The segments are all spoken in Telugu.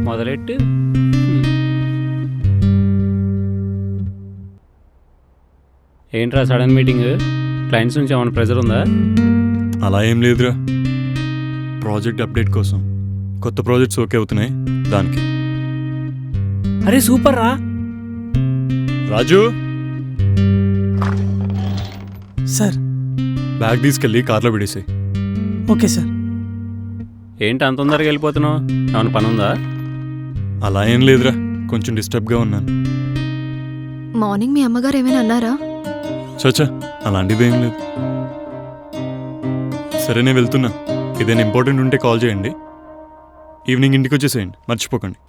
మొదలెట్టు. ఏంట్రా సడన్ మీటింగ్? క్లయింట్స్ నుంచి ఏమైనా ప్రెజర్ ఉందా? అలా ఏం లేదురా, ప్రాజెక్ట్ అప్డేట్ కోసం. కొత్త ప్రాజెక్ట్స్ ఓకే అవుతున్నాయి దానికి. అరే సూపర్ రా. రాజు సార్. బ్యాగ్ తీసుకెళ్ళి కార్లో పెడేసాయి. Okay sir. ఏంటి అంత తొందరగా వెళ్ళిపోతున్నావు? ఏమైనా పని ఉందా? అలా ఏం లేదురా, కొంచెం డిస్టర్బ్గా ఉన్నాను. మార్నింగ్ మీ అమ్మగారు ఏమైనా అన్నారా? చచ్చా, అలాంటిది ఏం లేదు. సరే నేను వెళ్తున్నా. ఏదైనా ఇంపార్టెంట్ ఉంటే కాల్ చేయండి. ఈవినింగ్ ఇంటికి వచ్చేసేయండి, మర్చిపోకండి.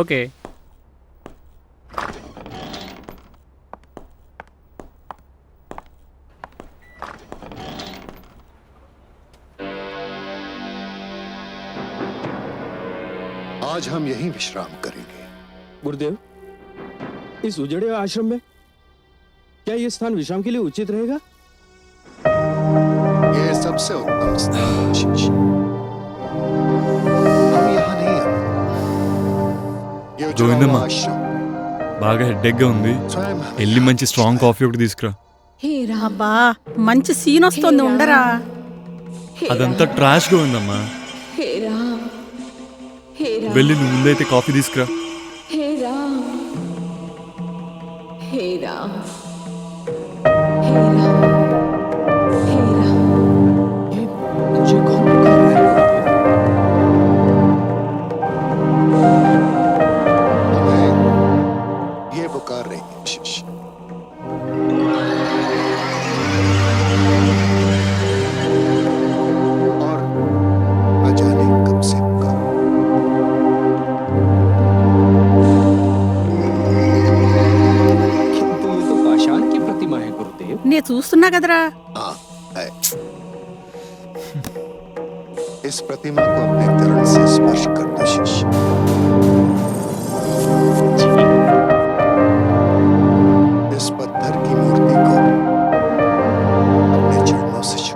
ఓకే. आज हम यहीं विश्राम करेंगे। गुरुदेव, इस उजड़े आश्रम में क्या ये स्थान विश्राम के लिए उचित रहेगा? ये सबसे उत्तम स्थान है आशीष। हम यहाँ नहीं हैं। ये उजड़ा గోవిందమ్మ, हुआ आश्रम బాగా హెడ్ఏక్గా ఉంది. स्वयं వెళ్ళి మంచి స్ట్రాంగ్ కాఫీ ఒకటి తీసుకురా. అబ్బా, మంచి సీన్ వస్తుంది, ఉండరా. అదంతా ట్రాష్గా ఉందమ్మా. వెళ్ళి నువ్వు ముందైతే కాఫీ తీసుకురా. मुझे कौन पुकार रहा है? हमें ये पुकार रही है आशीष। और न जाने कब से पुकार। किंतु ये तो पाषाण की प्रतिमा है गुरुदेव। నేను చూస్తున్నా కదరా. हाँ है। इस प्रतिमा को अपने चरण से स्पर्श कर दो शिष्य। इस पत्थर की मूर्ति को अपने चरणों से छू।